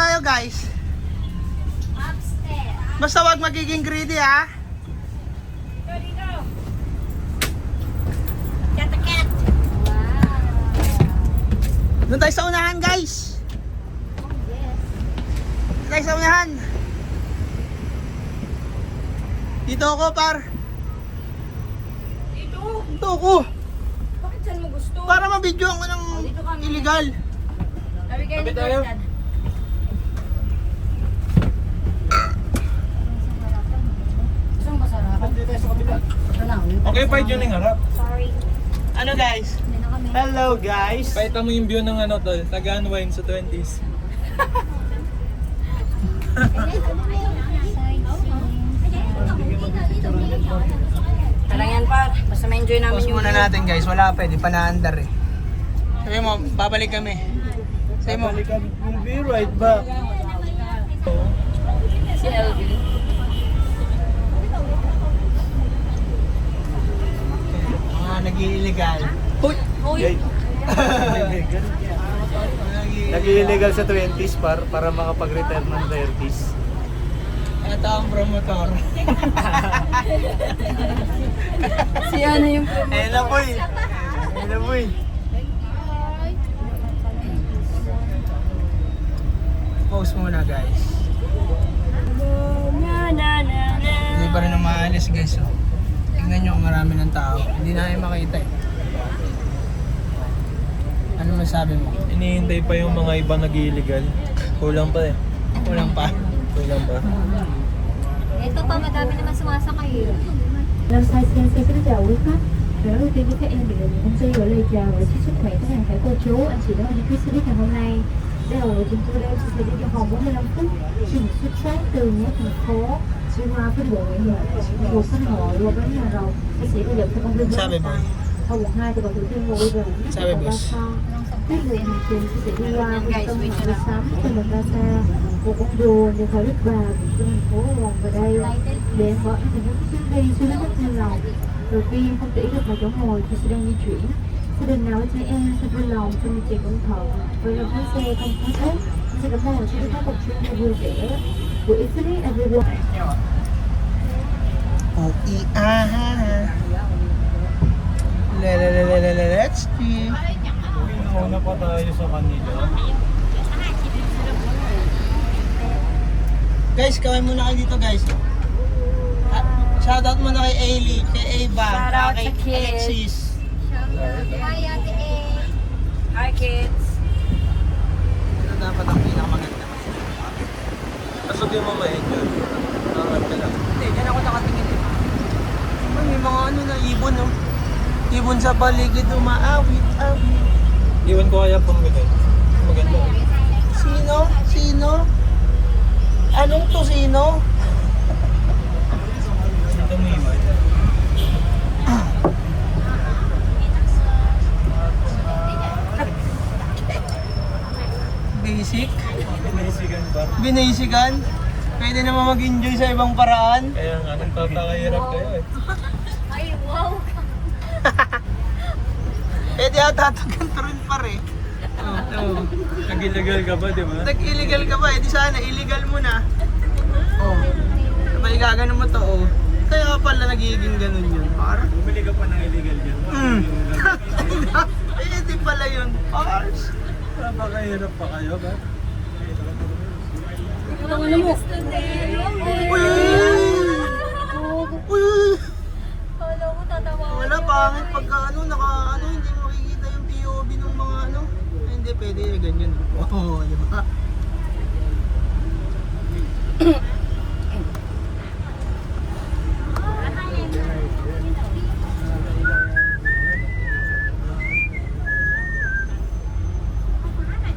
tayo guys? Upstairs. Basta wag magiging greedy ha. Cat a cat. Wow. Doon tayo sa unahan guys. Oh, yes. Doon tayo sa unahan. Dito ako par. Dito ako. Bakit saan mo gusto? Para mabidyoan ko ng dito kami. illegal. Sabi kayo Tabi ni tayo. Jordan. Saan ba sarapan? Dito tayo sa kabila. Ito na. Okay, pa yun yung harap. Sorry. Ano guys? Hindi na kami. Hello guys. Pakita mo yung view ng ano tol, Tagaan Wine sa 20s. Parang yan pa. Basta ma-enjoy namin Pause yung muna natin guys. Wala pa, di pa naandar eh. Sabi mo, babalik kami. Sabi mo, Balikan yung view right back. si LV. mga nag-illegal. Uy! Uy! Nag-illegal sa 20s para makapag-return ng 30s. Ito ang promotor. Si ano yung promo? Ayun na boy. Ayun na boy. Pause muna guys. Hindi pa rin na maalis guys. Oh. Tingnan nyo kung marami ng tao. Hindi na makita eh. Ano masabi mo? Inihintay pa yung mga iba nag-illegal. Kulang pa eh. Kulang pa. Kulang pa. Ito pa, madami naman sumasakay. Làm sai xin kính chào quý khách. Rất đầu tiên các em được công ty gửi lời chào và chúc sức khỏe tất cả các cô chú, anh chị đã đi quý ngày hôm nay. Đây là chúng tôi đang sẽ đi trong vòng 45 phút chuyển xuất phát từ nhé thành phố xuyên qua với bộ Nguyễn Huệ, quận Tân Hội, quận Bến Nhà Rồng. Bác sĩ bây giờ theo công viên Sabi boy. ở quận 2 từ cầu Thủ Thiêm về quận Sabi boss. Tiếp tục hành trình sẽ đi qua quận Tân Hội buổi sáng từ một ra xa một con đường từ thời Đức Bà từ thành phố Rồng về đây để mở những chuyến đi xuyên đất Thiên Lòng. Đầu tiên không để được vào chỗ ngồi thì sẽ đang di chuyển. Gia đình nào với trẻ em sẽ vui lòng cho mình chị cẩn thận với lái xe không quá tốt. Xin cảm ơn sự các tập trung cho vui vẻ. Good evening everyone. Let's see. Una pa tayo sa kanila. Guys, kawin muna kayo dito guys. Shoutout muna kay Ailey, kay Ava, Shoutout kay sa kids. Alexis. Hi, Ate A. Hi, kids. Ito dapat ang pinakamaganda. Kaso di mo ma-enjoy. Nakakad ka lang. Hindi, dyan ako nakatingin eh. May mga ano na ibon no. Ibon sa paligid umaawit, awit. Iwan ko kaya pumigay. Maganda. Sino? Sino? Anong to sino? Ito mo iwan. Basic? Pinisigan ba? Binasican? Pwede naman mag-enjoy sa ibang paraan. Kaya nga, nagpapakahirap kayo eh. Ay, wow. Pwede ata ito ganito rin pare. Oo. Nag-illegal ka ba, di ba? Nag-illegal ka ba? Eh di sana, illegal mo na. Oo. Sabay gaganon mo to, oh. Kaya pala nagiging ganun yun, par. Bumili ka pa ng illegal dyan. Eh, di pala yun, pars. Napakahirap pa kayo ba? Ano mo? Uy! Uy! Kala ko tatawa. Wala, pangit pagka hindi mo makikita yung POV ng mga ano. Ay, hindi, pwede ganyan. Oo, di ba?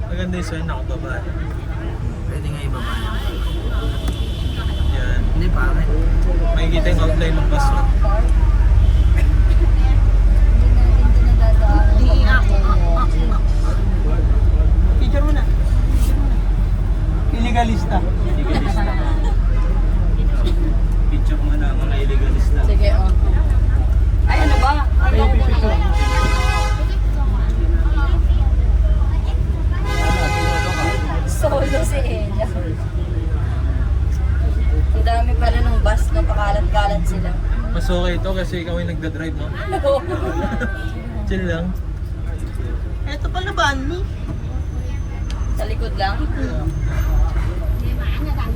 Maganda yung sign nakababa. Pwede nga ibaba. Yan. Hindi, pangit. Makikita yung outline ng bus. Picture mo na. Illegalista. Illegalista. Picture mo na mga illegalista. Sige, oh. Ay, ano ba? Solo si Enya. kasi ikaw yung nagdadrive, no? Chill lang. Eto pala Banmi. Sa likod lang.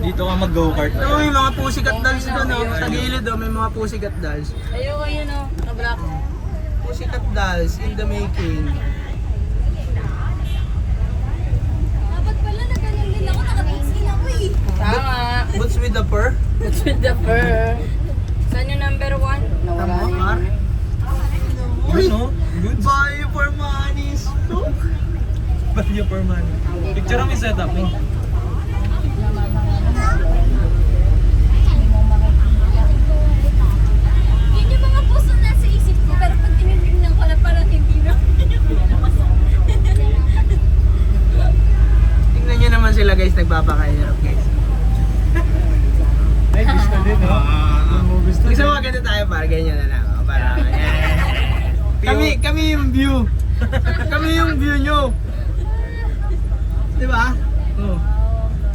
Dito ka mag-go-kart. Ito may mga pussycat dolls doon, no? Sa gilid, oh, may mga pussycat dolls. Ayoko yun o. Na-block. Pussycat dolls in the making. Dapat pala na ganun din ako, nakatingin ako eh. Tama. Boots with the fur. What's with the fur? Saan yung number 1? Nawala Tama, na Mar. yun. Uy! Ano? Good. Value for money. Stock. Value for money. Picture mo yung setup mo. Yun yung mga puso na sa isip ko, pero pag tinitignan ko na parang hindi na. Tingnan nyo naman sila guys, nagpapakahirap guys. Ay, gusto din, no? Gusto Gusto din. mo maganda tayo para ganyan na lang. Oh, para, kami yung view. Kami yung view nyo. Di ba? Oh.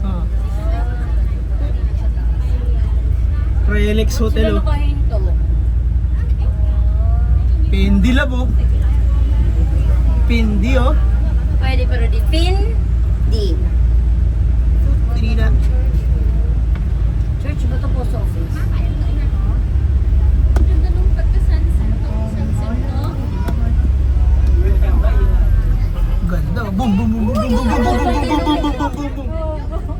Oh. Relics Hotel, Sila oh. nakahinto. Pindi lab, oh. Pindi, oh. Pwede pero di pin. Di. Tinina. Church ba ito post office? Ganda nung pagka-sunset, no? Ganda. Boom, boom, boom, boom, boom, boom, boom, boom, boom, boom, boom, boom, boom, boom, boom.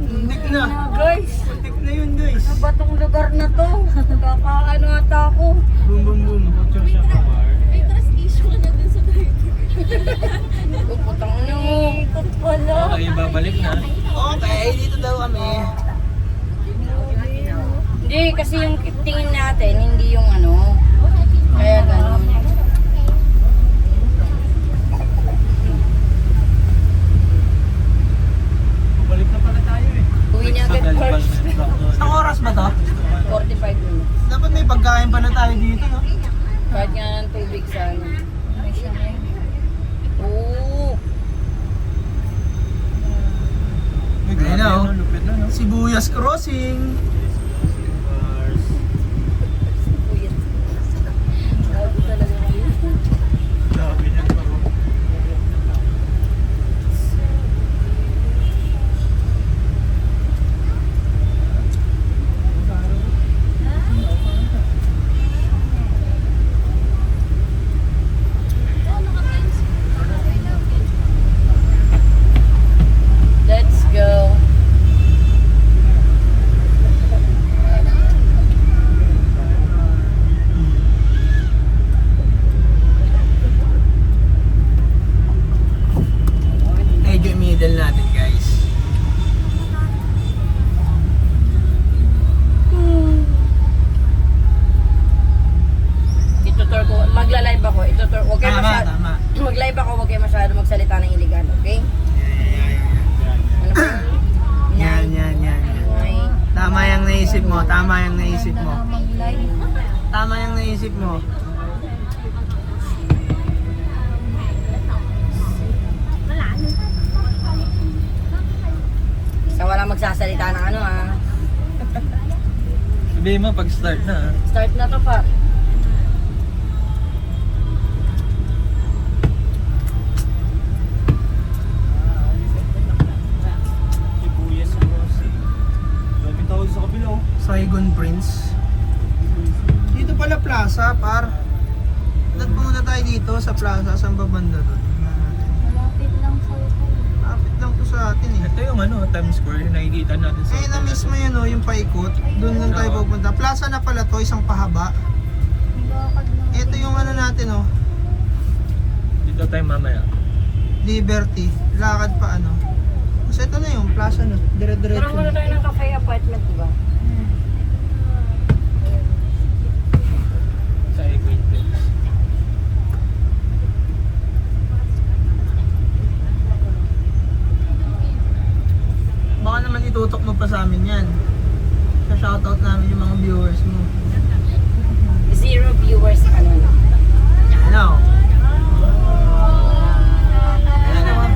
Muntik na. Guys, Muntik na yun, guys. ano ba tong lugar na to? Kakaano ata ako. Boom, boom, boom. May trust issue ka na dun sa driver. Putang ina mo. Ikot pala. Okay, babalik na. Okay, dito daw kami. Hindi, kasi yung tingin natin, hindi yung ano. Kaya gano'n. Balik na pala tayo, eh. Uwi na agad first. Isang oras ba to? 45 minutes. Dapat may pagkain pa na tayo dito, no? Kahit nga ng tubig sana. Oo. Ayun na, oh. Lupit na, no? Sibuyas Crossing. Uy. Grabe talaga yun. Sabi niya, bro. Let's go. Medyo middle natin, guys. Itutur ko. Magla-live ako. Itutur. Huwag kayo Tama, masyado. tama. Mag-live ako. Huwag kayo masyado magsalita ng illegal. Okay? Ano ba yun? Yan, yan, yan, yan. Okay. Tama yung naisip mo, tama yung naisip mo. Tama yung naisip mo. Sa wala magsasalita ng ano ah. Sabihin mo pag start na, ha? Start na to pa. Sibuyas Crossing. Dami tao sa kabila, oh. Saigon Prince. Dito pala plaza, par. Dapat pumunta tayo dito sa plaza, saan ba banda doon? Malapit lang sa Lapit lang to sa atin eh. Ito yung ano, Times Square, yung nakikita natin sa Eh, na mismo yun oh, yung paikot. Doon lang tayo pupunta. Plaza na pala to, isang pahaba. Ito yung ano natin oh, Dito tayo mamaya. Liberty. Lakad pa ano. Kasi ito na yung plaza na. Dire-diretso. Parang muna tayo ng cafe apartment, diba? Sa Equator. Baka naman itutok mo pa sa amin yan. Sa-shoutout namin yung mga viewers mo. 0 viewers ano. Ano? Ano naman?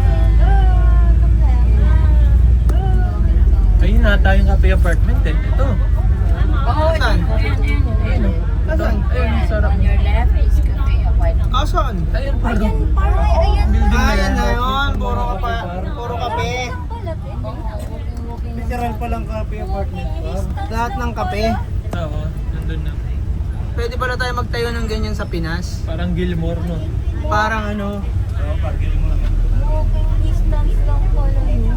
Ayun na tayong cafe apartment, eh. Ito. Oo, Saan? ayan. Asan? Ayun, sarap. On your left is cafe apartment. Asan? Ayun, parang Ayan. building na Ayan yan. na yun. Puro kape. Literal palang kape apartment par. Lahat ng kape. Oo, nandun na. Pwede pala tayo magtayo ng ganyan sa Pinas. Parang Gilmore, no? Parang ano, Oo, parking mo lang. Walking distance lang pala yun.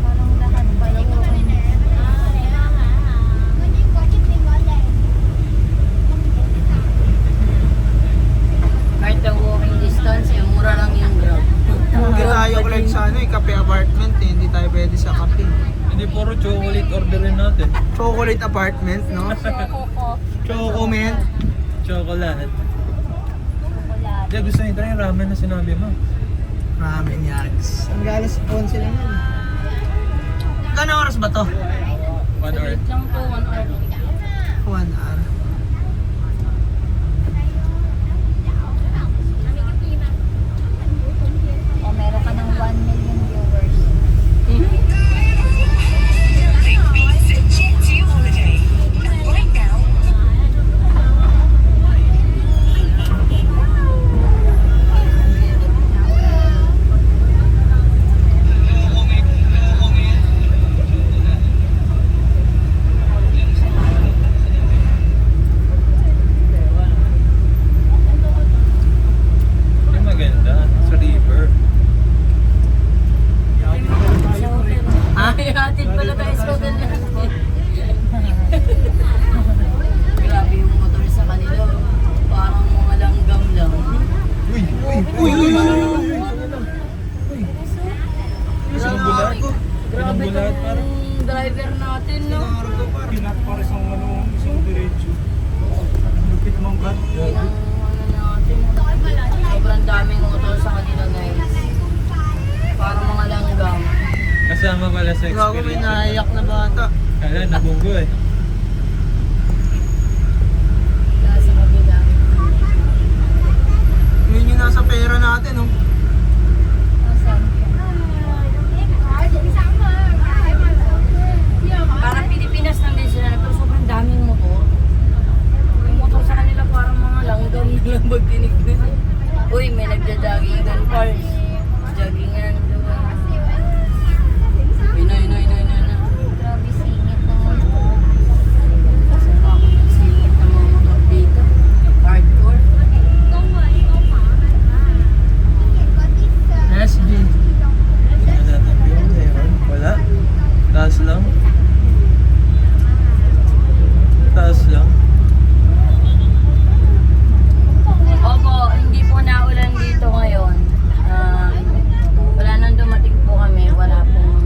Parang lahat pala walking Kahit ang walking distance, eh, mura lang yung Grab. hindi tayo like sa ano, kape apartment eh. Hindi tayo pwede sa kape. Hindi, puro chocolate orderin natin. Chocolate apartment, no? Choco-mint. Chocolate. Hindi, gusto nyo try yung ramen na sinabi mo. Ramen yags. Ang galas phone sila nun. Gano'ng oras ba to? 1 hour. Wait lang to, 1 hour. 1 hour. O meron ka ng 1 million viewers. Yung maganda, sa river. Ha? Hatid pala tayo sa hotel natin. Grabe yung motor sa kanila. Parang mga langgam lang. Uy, uy, uy! Sinumbulat. Grabe Sinumbulat, parang. tong driver natin, no? Pinak para sa ano, isang diretso. Lupit mong gat. Ang ano natin. Sobrang daming motor sa kanila, guys. Parang mga langgam. Kasama pala sa Gago, may experience. naiyak na bata. Kala, nabunggo eh. Kaya sa kabila. Yun yung nasa pera natin, oh. Parang Pilipinas lang din sila, pero sobrang daming motor. Yung motor sa kanila parang mga langgam lang magtinig na. Uy, may nagja-joggingan cars. Joggingan doon. Uy, no. Grabe singit naman. Kasi ako nagsingit ng mga motor dito. Hardcore. SG. Ano natin yun? Meron? Wala? Taas lang? Taas lang? Opo, hindi po naulan dito ngayon. Wala nang dumating po kami. Wala pong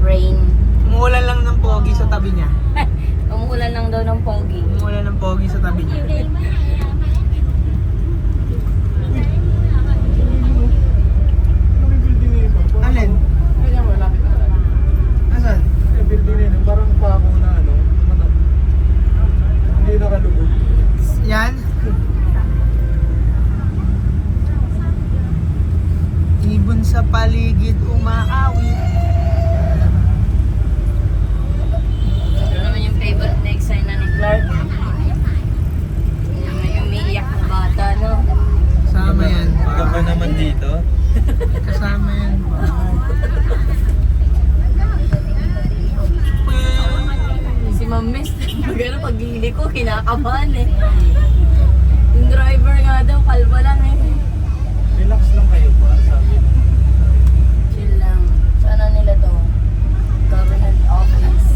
rain. Umuulan lang ng pogi sa tabi niya. Umuulan lang daw ng pogi. Umuulan ng pogi sa tabi niya. Alin? Asan? Yung building na yun, parang pako na ano, manap. Hindi nakalubog. Yan? Ibon sa paligid umaawit. Ano naman yung favorite na eksena ni Clark? Yung umiiyak na bata, no? Kasama yan. Gaba naman dito. Kasama yan. Si Ma'am Miss, magano paghili ko, kinakabahan eh. Yung driver nga daw, kalma lang eh. Relax lang kayo pa, sabi. Chill lang. Sana nila to? Government office.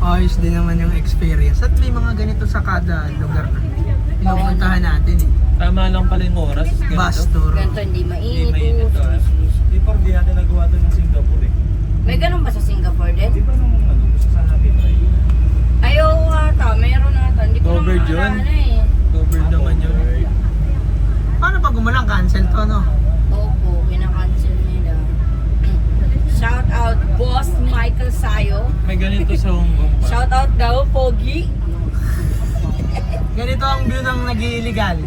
Ayos din naman yung experience. At may mga ganito sa kada lugar na pinupuntahan natin eh. Tama lang pala yung oras. Ganito. Bus tour. Ganito hindi mainit. Hindi mainit, ah. Di pa di natin nagawa ito ng Singapore eh. May ganun ba sa Singapore din? Di ba nung ano, gusto sa natin ay Ayaw ata, meron ata. Hindi ko na Covered yun? maalala eh. Covered naman yun. Paano pag umulang cancel to, no? Opo, kinakancel nila. Shout out, Boss Michael Sayo. May ganito sa Hong Kong pa. Shout out daw, Pogi. Ganito ang view ng nag-iiligal.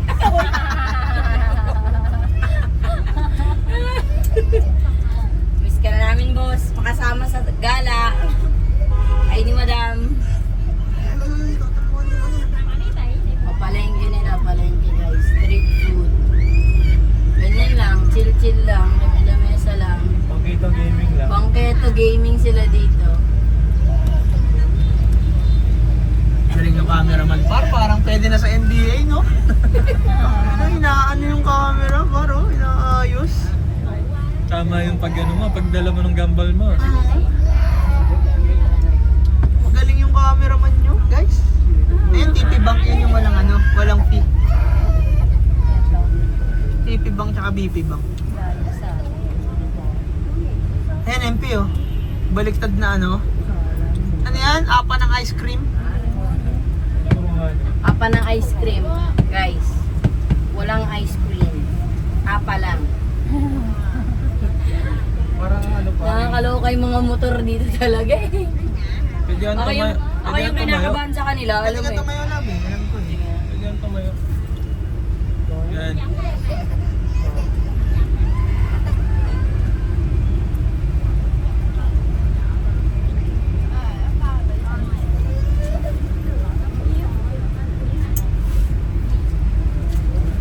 Miss ka na namin, boss. Makasama sa gala. Ay ni madam. Palengke nila, palengke guys. Street food. Ganyan lang, chill-chill lang, lamesa lang. Pangkito gaming lang. Bangketo gaming sila dito. Galing ng cameraman par, parang pwede na sa NBA, no? Inaano yung camera par, oh, inaayos. Tama yung pag ano mo, pagdala mo ng gambal mo. Magaling yung cameraman nyo, guys. Ayun, TP Bank yun yung walang ano, walang fee. TP Bank tsaka BP Bank. Ayun, MP oh. Baliktad na ano. Ano yan? Apa ng ice cream? Apa ng ice cream, guys. Walang ice cream. Apa lang. Parang ano pa. Nakakaloka yung mga motor dito talaga eh. Pwede yan Ako yung, tumayo. ako yung kinakabahan sa kanila, Pwede alam ka mo eh. tumayo lang eh. Alam ko eh. Pwede yan tumayo. Yan.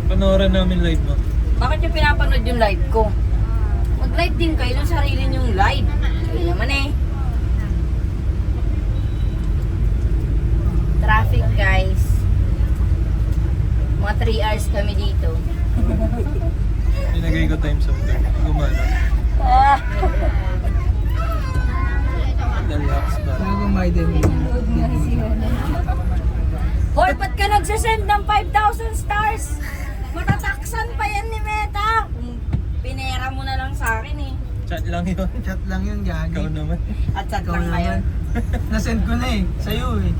Panoorin namin live mo. Bakit yung pinapanood yung live ko? Mag-live din kayo ng sarili niyong live. Hindi naman eh. Traffic guys. Mga 3 hours kami dito. Pinagay ko time zone. Gumana. Ah! Relax ba? Bago may demo. Hoy, ba't ka nagsasend ng 5,000 stars? Matataksan pa yan ni Meta. Pinera mo na lang sa akin eh. Chat lang yun. Chat lang yun, gagi. Ikaw naman. At chat Ikaw lang ngayon. naman. Nasend ko na eh. Sa'yo eh.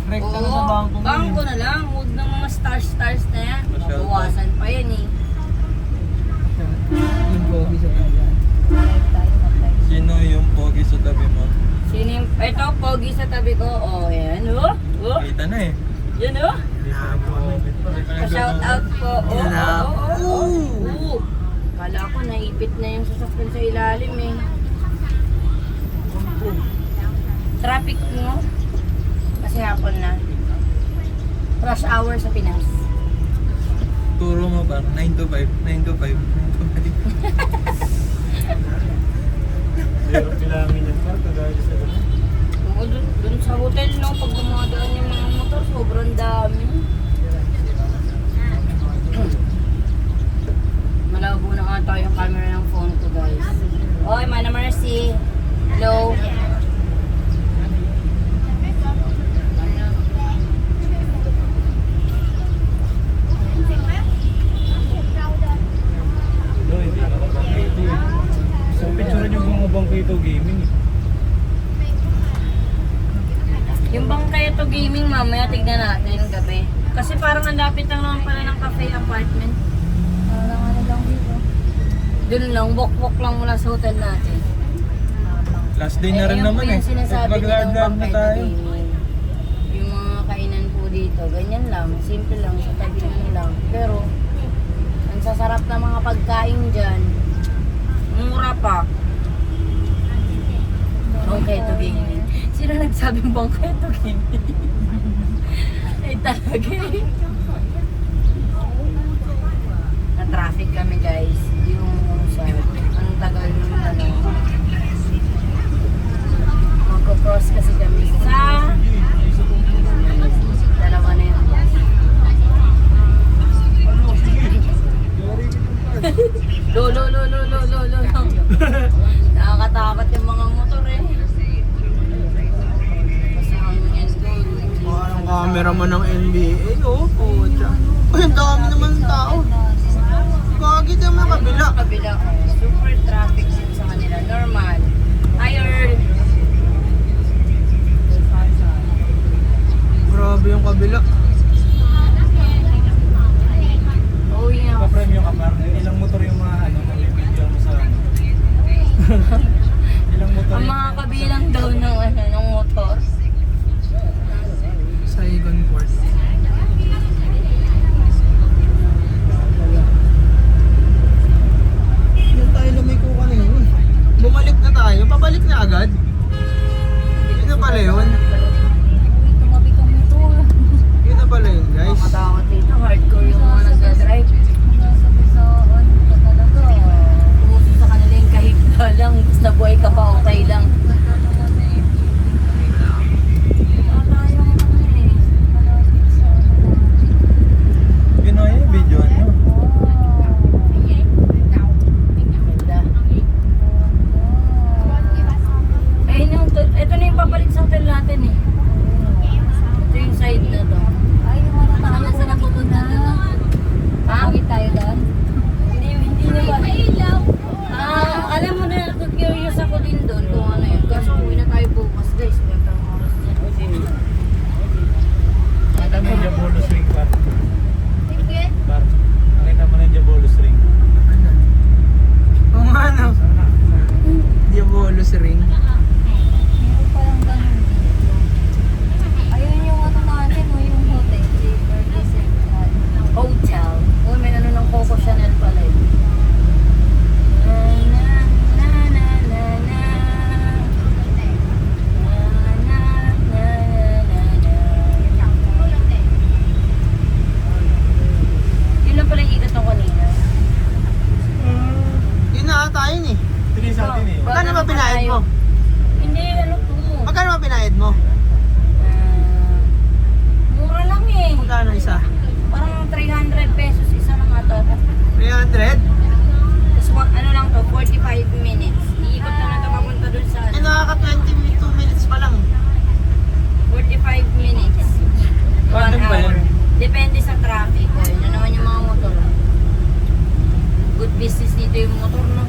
Rekta na sa bangko mo bangko eh. na lang. Huwag ng mga stars na yan. Masyado. Bawasan pa yan eh. Yung pogi sa kanya. Sino yung pogi sa tabi mo? Sino yung... Ito, pogi sa tabi ko. Oh, yan oh. Oh, Kita na eh. yan oh. Pa-shout out po. Oh, Yan na. oh. Kala ko naipit na yung sasakyan sa ilalim eh. Traffic mo. Kasi hapon na. Rush hour sa Pinas. Turo mo ba? 9 to 5. 9 to 5. 9 to 5. Zero kilamin yan par, kagaya sa ganun. Oo, dun sa hotel no, pag dumadaan yung mga motor, sobrang dami. Malabo na ata yung camera ng phone ko guys. Oy, Mana Mercy. Hello. No, hindi ako pangkito eh. So, picturean yung mga bangkito gaming eh. Yung bang kaya to gaming mamaya tignan natin gabi. Kasi parang ang lapit lang naman pala ng cafe apartment. Parang ano lang dito. Dun lang, walk-walk lang mula sa hotel natin. Last day na rin naman eh. Yung sinasabi nilang Mag-hard na bangkay tayo. gaming. Yung mga kainan po dito, ganyan lang. Simple lang, sa tabi mo lang. Pero, ang sasarap na mga pagkain dyan, mura pa. Bangkay to gaming. Sino nagsabing bangkay to gaming? Ay talaga eh. Na-traffic kami guys. Yung sa, ang tagal ng ano. Magko-cross kasi kami sa dalawa na yun. Lo. Nakakatakot yung mga motor eh. Kasi hangin doon. Parang cameraman ng NBA. Oh, pucha. Ay, ang dami naman ng tao. Gagi ka mga kabila. Kabila, super traffic din sa kanila. Normal. Tired. Grabe yung kabila. Oh yeah. Pa-frame yung kapar. Ilang motor yung mga ano, video mo sa ano. Ilang motor Ang mga kabilang daw ng ano, ng motor. Saigon Port. sa atin eh. Magkano ba pinayad mo? Hindi, ano to? Magkano ba pinayad mo? Mura lang eh. Magkano isa? Parang 300 pesos isa lang ata. 300? Tapos ano lang to, 45 minutes. Iikot na lang ito papunta dun sa Eh, nakaka 22 minutes pa lang. 45 minutes. 1 Paano ba hour. yan? Depende sa traffic. O, yun na naman yung mga motor. Good business dito yung motor, no?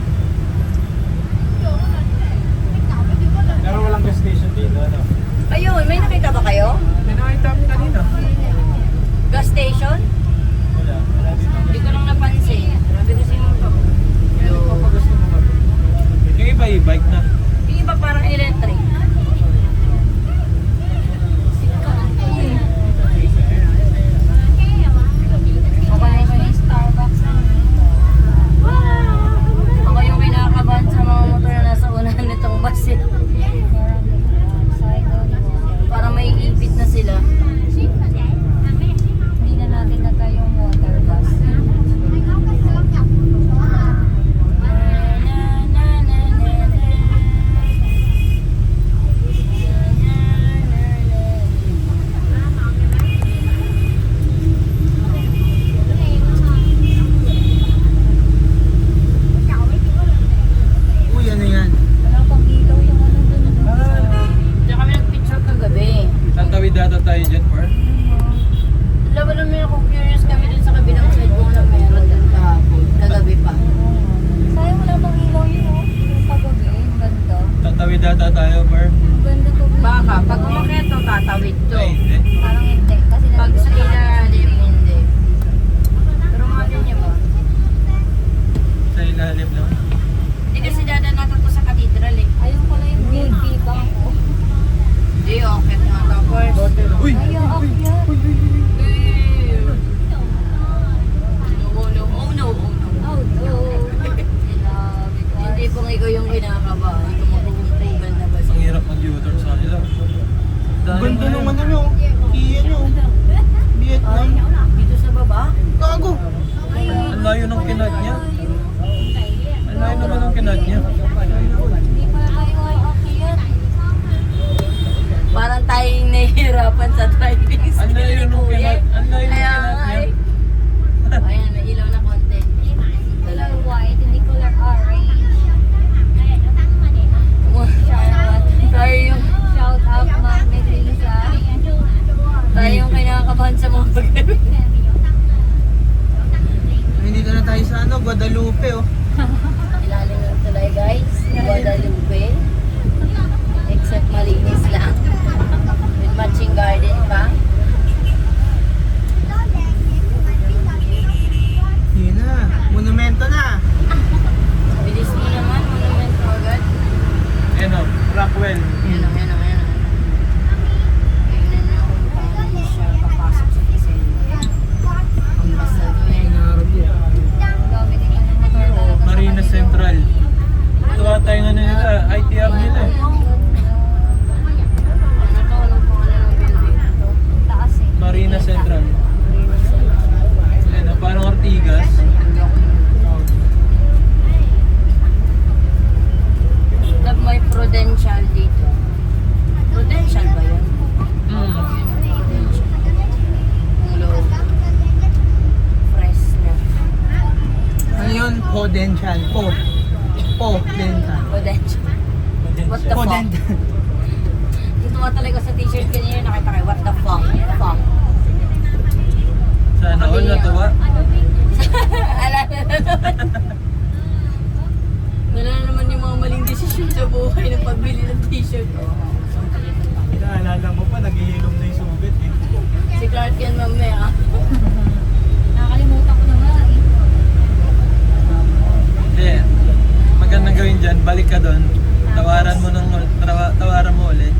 Pero walang gas station dito, ano? Ayun, may nakita ba kayo? May nakita ko kanina. Gas station? Wala. Wala dito. Hindi ko lang napansin. Grabe kasi yung motor. Yung iba e-bike na. Yung iba parang electric. Ako yung kinakabahan sa mga motor na nasa unahan nitong bus eh. Para may ipit na sila. Hindi na natin na tayong water bus. Uy, ano yan? Wala pang ilaw yung ano dun. Diyan kami nag-picture kagabi. Tatawid data tayo dyan, Par. Laban naman ako curious kami dun sa kabilang side kung na meron dun kahapon. Kagabi pa. Sayang wala pang ilaw yun, oh. Yung pagabi, ang ganda. Tatawid data tayo, Par. Ang ganda to. Baka, pag umakyat to, tatawid to. Ay, hindi. Parang hindi. Kasi Pag sa nandito ilalim, hindi. Pero matin niya ba? Sa ilalim lang. Hindi kasi dadanatan to sa katedral eh. Ayun pala yung BB bank ko. Hindi, okay nga to first. Uy! Ayaw, akyat. Oh no, oh no, oh no. Oh, no. Grabe ko. Hindi pong ikaw yung kinakabahan. Tumutugan na ba Ang siya? hirap mag-U-turn sa kanila. Ganda nung ano nyo. Kia nyo. Vietnam. Dito sa baba? Gago. Ang layo ng kinad niya. Ang layo naman ng kinad niya. Hindi pala tayo aakyat. Parang tayong nahihirapan sa driving skill. Ang layo nung Kuya. kinad. Ang layo ng Kaya kinad nga niya. eh. Ayan, may ilaw na konti. Color white, hindi color orange. Tayo yung, Shout out, Ma'am Melissa. tayo yung kinakabahan sa mga pag-ibig. Nandito na tayo sa ano, Guadalupe oh. Ilalim ng tulay guys. Guadalupe. Except malinis lang. With matching garden pa. Yun na. Monumento na. Bilis mo naman. Monumento agad. Ayan o, Rockwell. Ayan o, ayan o, ayan o. Tingnan niyo kung paano siya papasok sa Quezon. Ang basta doon. Dami din yung motor talaga. Marina Central. Ito ata yung ano nila, ITR nila eh. Ano to? Anong pangalan ng building na to? Taas eh. Marina Central. Ayan o, parang Ortigas. Love may Prudential dito. Prudential ba yun? Prudential. Ang logo. Fresh na. Ano yun? Podential. Podential. Prudential. What the fuck? Podential. Tuwa talaga sa t-shirt kanina nakita kayo. What the fuck? Fuck. Sana all natuwa. Alala na naman. Wala na naman yung mga maling desisyon sa buhay ng pagbili ng t-shirt. Naalala mo pa, naghihilom na yung sugat eh. Si Clark yan mamaya. Nakakalimutan ko na nga eh. Hindi. Magandang gawin dyan, balik ka doon. Tawaran mo tawaran mo ulit.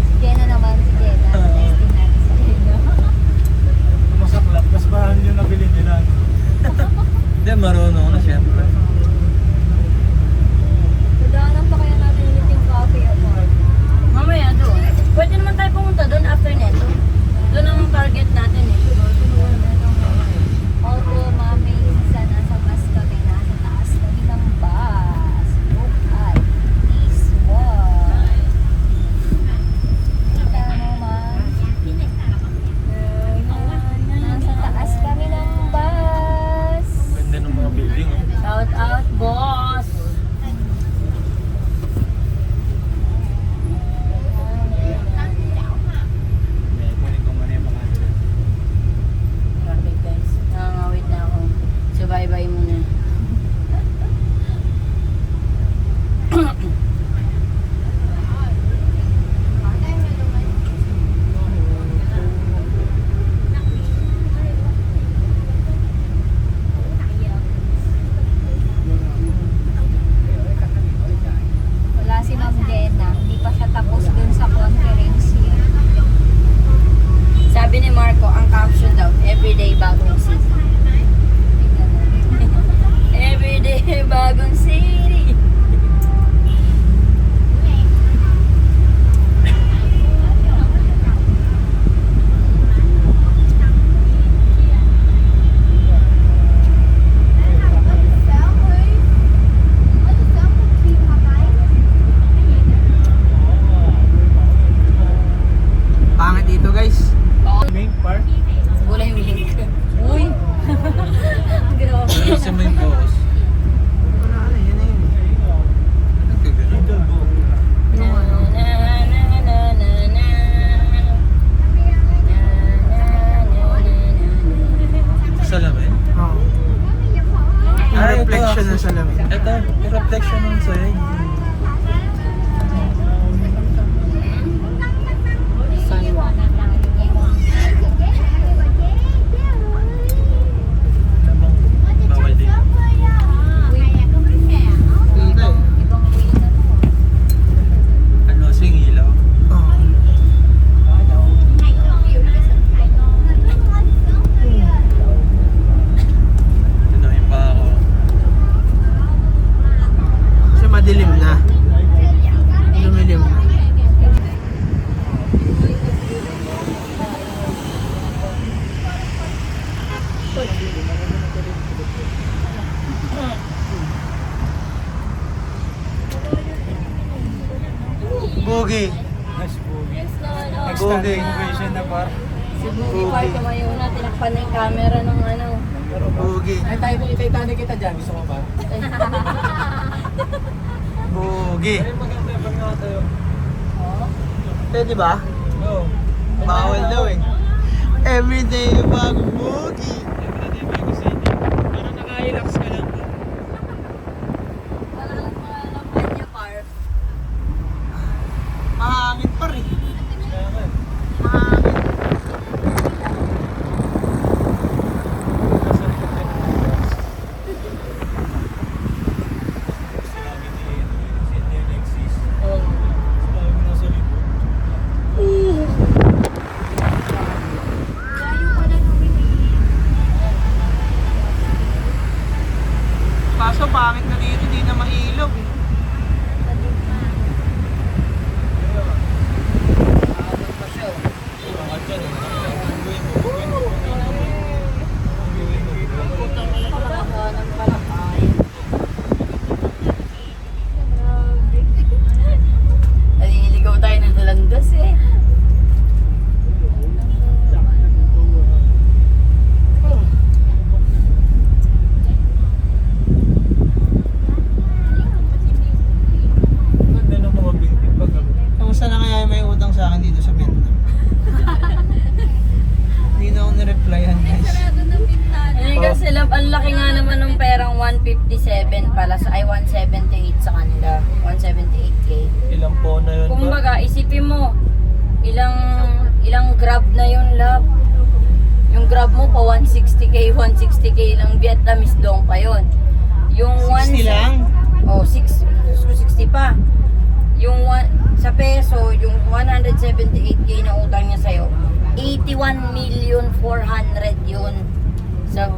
Si Jenna naman, si Jenna. Testing natin si Jenna. Masaklap, mas mahal yung nabili nila. Hindi, marunong na syempre. Dadaanan pa kaya natin ulit yung coffee apart. Mamaya doon. Pwede naman tayo pumunta doon after neto. Doon ang target natin eh. Although, mami, minsan nasa bus kami, nasa taas kami ng bus. Ito, yung reflection ng sahig. Tamang bawal din. Dito eh. Ano, swing ilaw. Oo. Tunahin pa ako. Kasi madilim na. Lumilim na. Boogie. Nice boogie. Boogie. Extend innovation na par. Si Boogie Park tumayo na, tinakpan na yung camera ng ano. Boogie. Ay tayo may Titanic kita dyan. Gusto mo ba? Boogie. Ay, maganda pag nakatayo. Pwede ba? Oo. Bawal daw eh. Everyday bago boogie. Everyday bago sa inyo. Parang naka-relax ka lang. Wala lang mga laman niya, Park. Mahangin pa rin. Kaya nga. Mahangin. Nasa likod din ng oras. Sabi ni Alexis. Oh. Sabi mo nasa likod. Kaso pangit na dito, di na mailaw eh. Abot pa siya. Angat yan eh. Bubuin mo. Putang ina ko nakahanap pala tayo. Naliligaw tayo ng dalandas eh. Ganda ng mga building pag Kamusta na kaya may utang sa akin dito sa Vietnam? Hindi na ako nireplyan guys. Hindi kasi ang laki nga naman ng perang 157 pala sa 178 sa kanila. 178k. ilang po na yun ba? Kumbaga, isipin mo, ilang grab na yun, love. Yung grab mo pa 160k lang Vietnamese dong pa yun. Yung 60 lang? Oh, 60 pa. Yung sa peso, yung 178k na utang niya sa'yo, 81,400,000 yun. So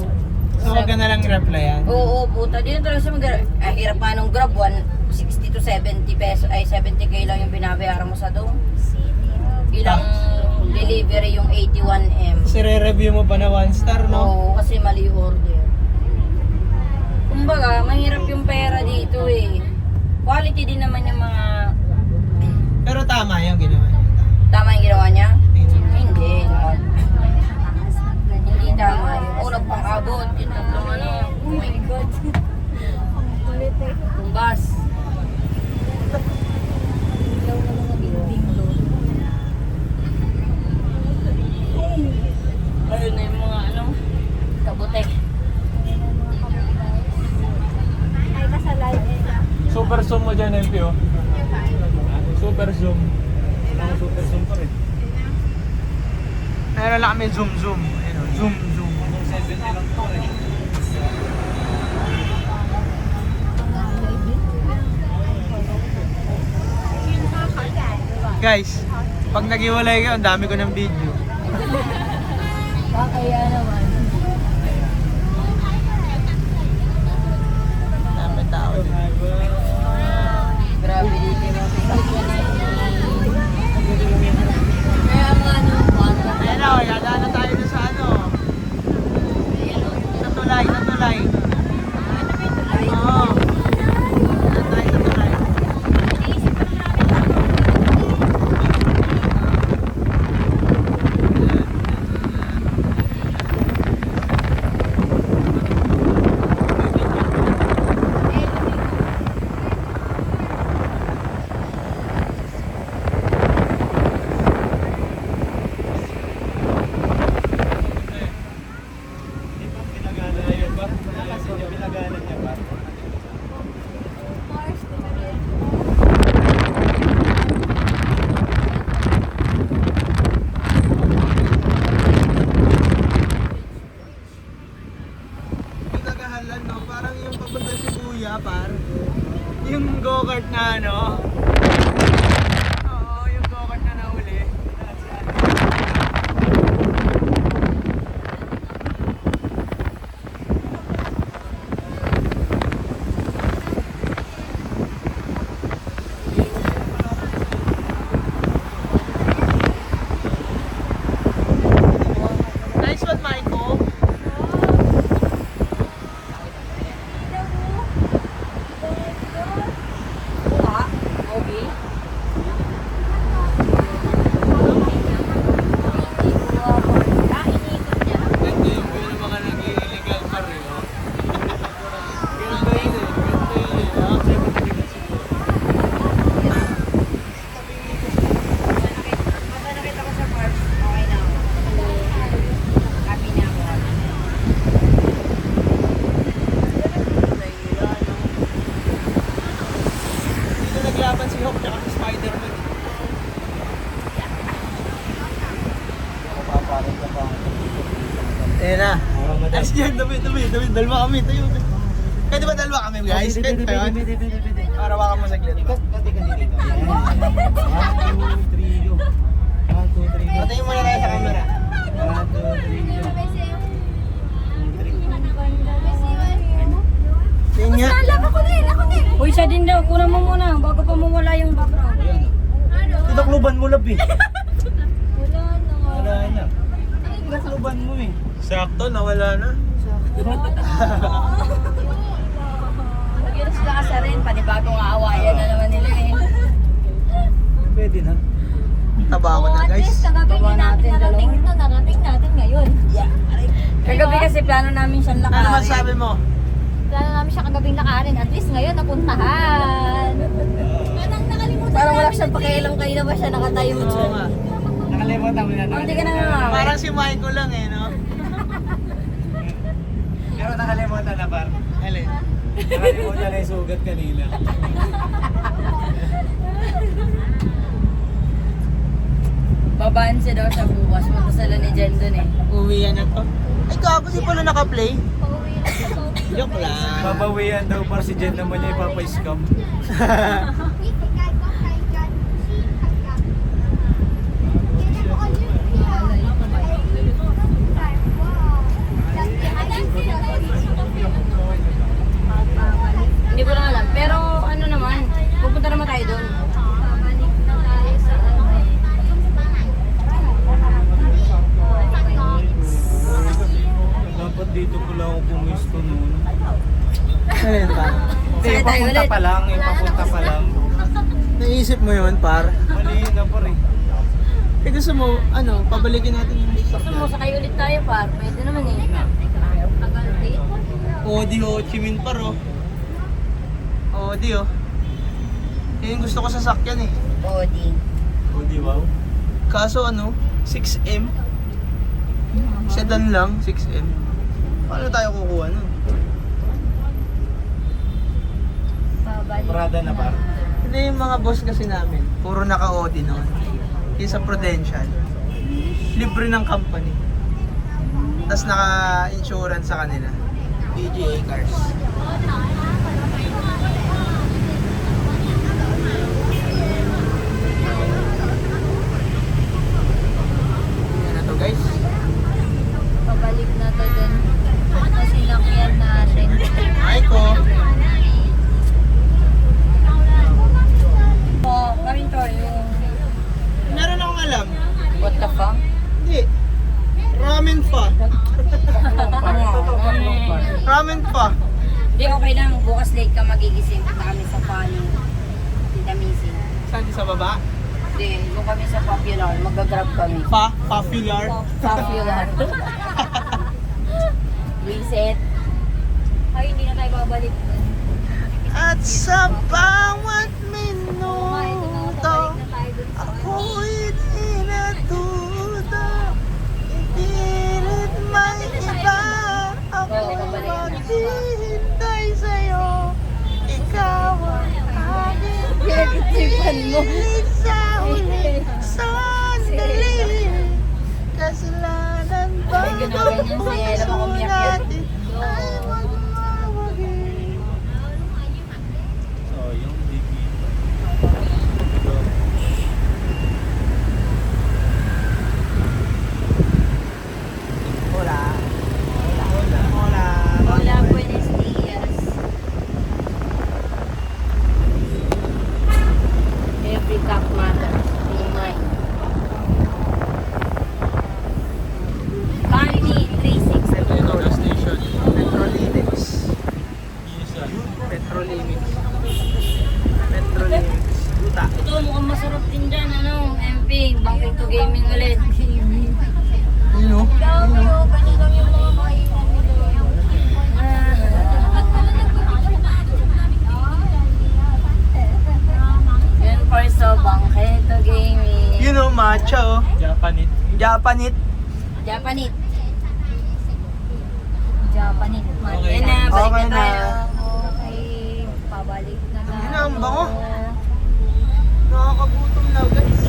huwag ka na lang replyan. Oo, puta. Dito talaga siya hirap pa nung grab, 60 to 70 peso, ay 70k lang yung binabayaran mo sa dong. Ilang delivery yung 81M. Kasi re-review mo pa na 1 star, no? Oo, kasi mali yung order. Kumbaga, mahirap yung pera dito eh. Quality din naman yung mga... Pero tama yung ginawa niya. Tama yung ginawa niya? Hindi. Hindi. Hindi tama yun. Unang pang-abot, yung tatlong ano. Oh my God. Tumbas. Ilaw na mga building doon. Ayun na yung mga ano, kabutek. Super zoom mo dyan, MPO. Super zoom. Mga super zoom pa rin. Meron lang kami zoom. Ayun, oh, zoom. Anong 70 lang pa rin. Guys, pag naghiwalay kayo, ang dami ko ng video. Kaya naman. Dami tao dito. Grabe dito yung kaya nga ano, paano na Ayun na, yadaan na tayo dun sa ano. Sa tulay. Oo. Yadaan tayo sa tulay. Yung go-kart na ano. Oo, yung go-kart na nahuli. Nice one, Michael. Kuha. Okay. Ganda yung view ng mga nag-illegal car eh, oh. Ganda yun eh, ganda yun eh, ah. Basta nakita ko sa park, okay na ako. Happy na ako. Dito naglaban si Hawk tsaka si Spider-Man. Ayan na. Ay, yan, dami, dalawa kami, tayo. Pwede ba dalawa kami, guys? Pwede ba yun? Para baka mo saglit. Patayin mo na tayo sa camera. Yan nga. Uy, siya din daw. Kunan mo muna bago pa mawala yung background. Tinakluban mo labi. Wala na. Wala na. Tinakluban mo eh. Sakto, nawala na. Yun sila kasi rin. Panibagong aawayan na naman nila eh. Pwede na. Taba ako na, guys. Kagabi Hindi natin narating ito, narating natin ngayon. Kagabi kasi plano namin siyang Ano lakarin. masabi mo? Plano namin siya kagabing lakarin. At least ngayon, napuntahan. Parang nakalimutan Parang wala namin siyang na pakialam kayo na ba siya nakatayo Oo dyan. nga. Nakalimutan mo na Hindi ka na nga. Parang si Michael lang eh, no? Pero nakalimutan na par. Alin? Nakalimutan na yung sugat kanina. Babaan siya daw sa bukas. Punta sila ni Jen dun eh. Uwian na to. Ay, gago, di pala naka-play. pauwi lang sa Sophie. Joke lang. Babawian daw par si Jen naman niya ipapa-scam. Hindi ko lang alam. Pero ano naman, pupunta naman tayo dun. Babalik na tayo sa Dapat dito pala ako pumisto noon. Alin pa? Hindi, Saan tayo papunta ulit? pa lang. Papunta pa lang. Naisip mo yun, par? Mali na par eh. Eh gusto mo, ano, pabalikin natin yung Gusto mo, stock sakay ulit tayo par. Pwede naman eh. tagal din. Odi Ho Chi Minh par, oh. Odi, oh. Yan yung gusto ko sa sakyan eh. Oo, di. O di wow. Kaso ano, 6M. Sedan lang, 6M. Paano tayo kukuha nun? Babalik Prada na par. Hindi yung mga boss kasi namin, puro naka-Audi noon. Yung sa Prudential, libre ng company. Tapos naka-insurance sa kanila. PGA cars. Yan na to, guys. Pabalik na to dun. Ano sinakyan natin? Aiko. Oo, karin to yung... Meron akong alam. What the fuck? Hindi. Ramen pa. Ramen pa. Hindi, okay lang. Bukas late ka magigising. Punta kami sa Palo. Tita Missy. Saan sa baba? Hindi, yung kami sa Popular. Mag-grab kami. Popular. Popular. Reset. Ay, hindi na tayo babalik dun. At sa bawat Ay, ito na, minuto, pabalik na tayo dun sa ako'y tinatuto. Ipilit may iba. Ako maghihintay sa'yo. Ikaw ang aking Pinag-isipan mo. pinilit sa ulit sandali. Kasalanan ba Ay, ginaganyan ang si Ella, puso makumiyak yun. natin ay magmamaging? Limits. Metro Limits. Buta. Ito mukhang masarap din dyan, ano, MP, banking to gaming ulit. Yun o. Dami o, ganyan lang yung mga kainan nila. Yan for so banking to gaming. Yun o, matcha o. Japanese. Japanese. Japanese. Japanese. Okay. Yan na, balik Okay na na. tayo. Okay, pabalik na lang. Yun na, ang bango. Nakakagutom na guys.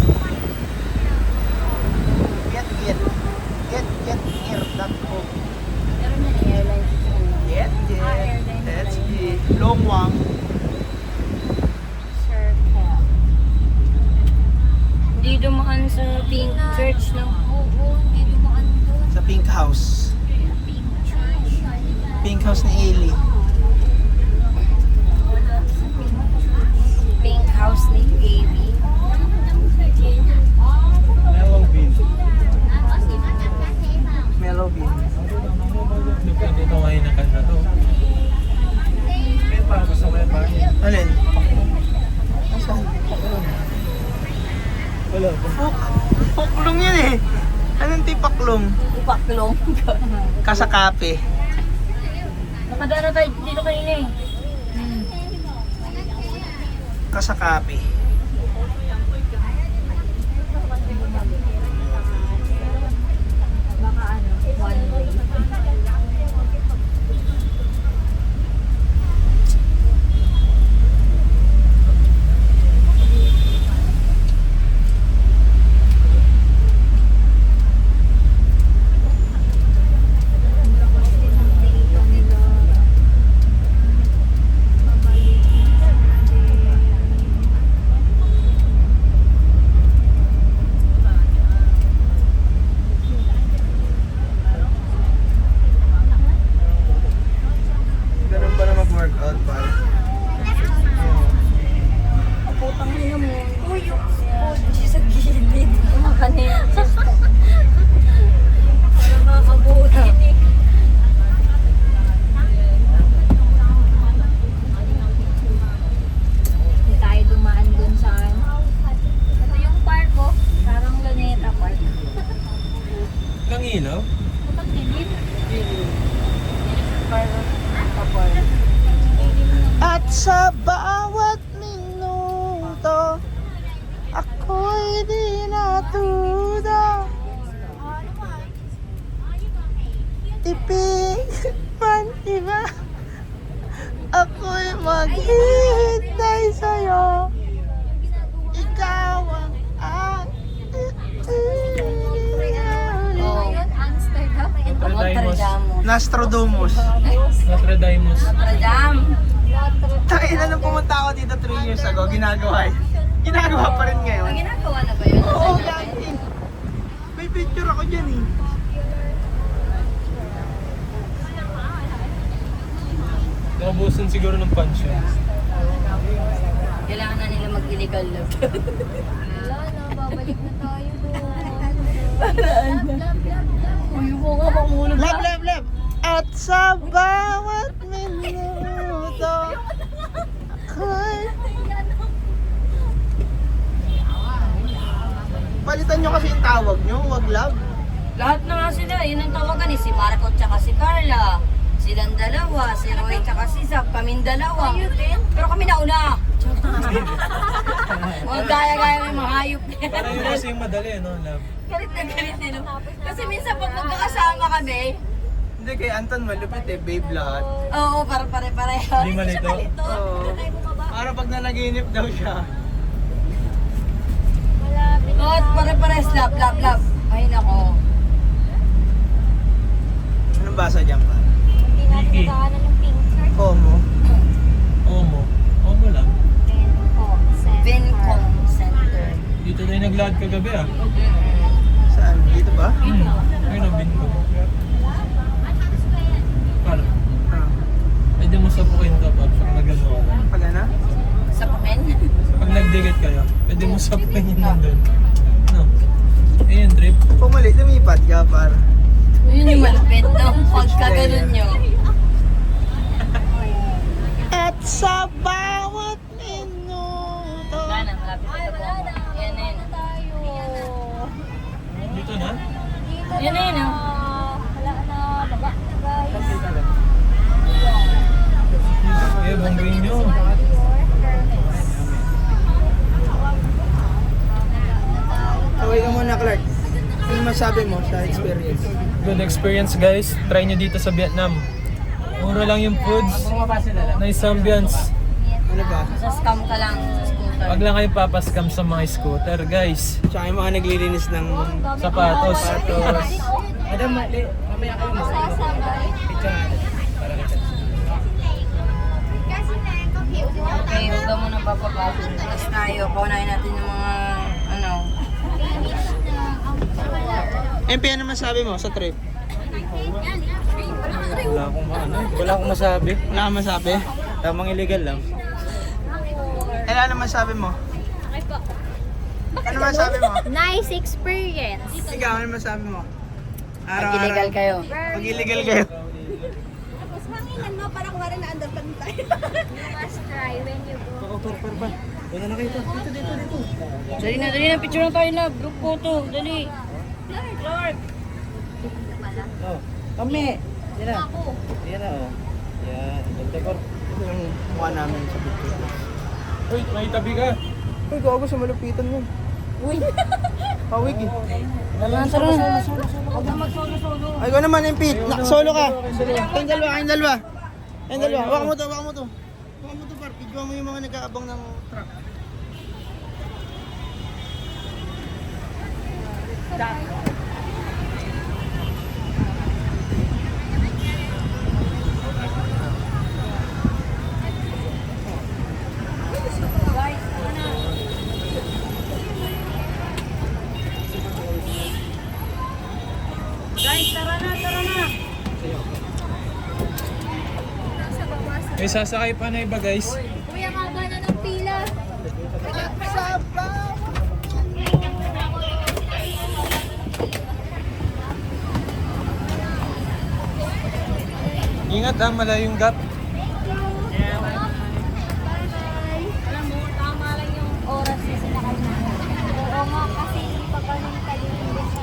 Get air.com. Meron na airlines. Get. That's the Longwang. Circle. Hindi dumaan sa Pink Church, no? Oo, hindi dumaan doon. Sa Pink House. Pink Church. Pink House ni Ailey. Pink House ni Baby. Mellow bean. Mellow Bean. Dito ngayon na kanta to. Kaya pa, gusto mo yan pa? Alin? Saan? Wala. Puklong yun eh. Anong tipaklong? Ipaklong. Kasakape. Nakadaan na tayo dito kanina eh. Kasakape. Baka ano, one way. Ganun ba na mag-workout pa? Putang ina mo. Uy, yung siya sa gilid. Makanin. Parang makabuhat eh. Hindi tayo dumaan dun sa ano. Ito yung park ko. Parang Luneta Park. Kang ilaw? Putang dilim. Parang kapal. At sa bawat minuto, ako'y di natuto. Tipig man iba, ako'y maghihintay sa'yo. Ikaw ang Oh. Yun, Amsterdam. Notre-Dame. Nostrodomus. Notre Dame. Notre Dame. Tangin na nung pumunta ako dito 3 years ago, ginagawa yun. Ginagawa pa rin Ang ngayon. ginagawa na ba yun? Oo, lagi. May picture ako dyan eh. Naubusan siguro ng pansyon. Kailangan na nila mag-illegal love. Wala na, babalik na tayo doon. Uy, mo ka mamulog Love, love, love. At sa bawat minuto, ako'y... Palitan nyo kasi yung tawag nyo, wag love. Lahat na nga sila, yun ang tawagan eh. Si Marco tsaka si Carla. Silang dalawa, si Roy tsaka si Zap, kaming dalawa. Pero kami nauna. Mga gaya-gaya may mga hayop. Parang yun kasi yung madali, no? Love. Galit na galit nila. Kasi minsan pag magkakasama kami, Hindi, kay Anton malupit eh, babe lahat. oo, para pare-pareho. Hindi malito. Oo. Para pag nanaginip daw siya. Oo, at pare-pares, lap. Ay nako. Anong basa dyan pa? Hindi natin Vicky. nadaanan yung pink church. Como? Omo. Omo lang. Vincom Center. Dito tayo naglakad kagabi ah. Saan? Dito ba? Ayun ang bingo. Parang, Ah. pwede mo sapukin ka pa pag nagagawa ka. Pag ano? Sa pamen. Pag nagdikit kayo, pwede mo sapukin yun nandun. No? Ayun, trip. Pumali, lumipat ka para. Yun yung malupit daw. Pagka ganun nyo. At Sa bawat minuto. Wala na, malapit na po. Yan na yun. Tayo. Dito na? Yan na yun, oh. Wala na. Baba na, guys. Eh, bonggayin nyo. Kaway ka muna, Clark. Ano masabi mo sa experience? Good experience guys. Try nyo dito sa Vietnam. Mura lang yung foods. Nice ambience. Ano ba? Sa scam ka lang sa scooter. Wag lang kayo papaskam sa mga scooter guys. Tsaka yung mga naglilinis ng Sapatos. Madam, mamaya kayo mo. Okay, huwag ka muna papapasok. Tapos tayo, paunahin natin yung mga, ano, MP, ano masabi mo sa trip? Wala akong masabi. Wala kang masabi? Tamang illegal lang. Eh, ano masabi mo? Ano masabi mo? Nice experience. Ikaw, ano masabi mo? pag-illegal kayo. Pag illegal kayo. Tapos hanginan mo para kuwari na underpan tayo. You must try when you go. Wala na kayo pa. Dito. Dali na, picture na tayo na. Group photo, dali. Clark. Oh. Kami. Yan na. Yan na oh. Yan. Dagdagar. Ito yung mukha namin sa picture. Uy, may tabi ka. Uy, gago sa malupitan yun. Uy, Pawig eh. tara na. Huwag na mag-solo-solo. Ay, ko naman, MP. Solo ka. Kayong dalawa. Waka mo to. Waka mo to, par. Pidyo mo yung mga nag-aabang ng truck. Guys, tara na. May sasakay pa na iba guys. Kuya, haba na ng pila. Ingat ah, malayong gap. Alam mo, tama lang yung oras na sinakay namin. Oo nga, kasi pag ganun ka din yung sa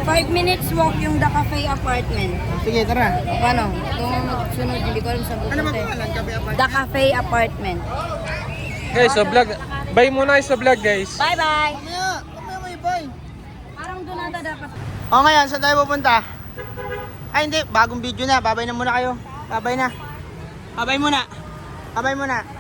Five minutes walk yung The Cafe Apartment. Sige, tara. O paano? Kung magsunod, hindi ko alam saan Ano ba pupunta eh. pangalan? Kape apart? The Cafe Apartment. Guys, sa vlog. Bye muna kayo sa vlog guys. Bye-bye! Mamaya may boy. Parang doon ata dapat. O ngayon, saan tayo pupunta? Ay hindi, bagong video na. Babay na muna kayo. Babay na. Babay muna.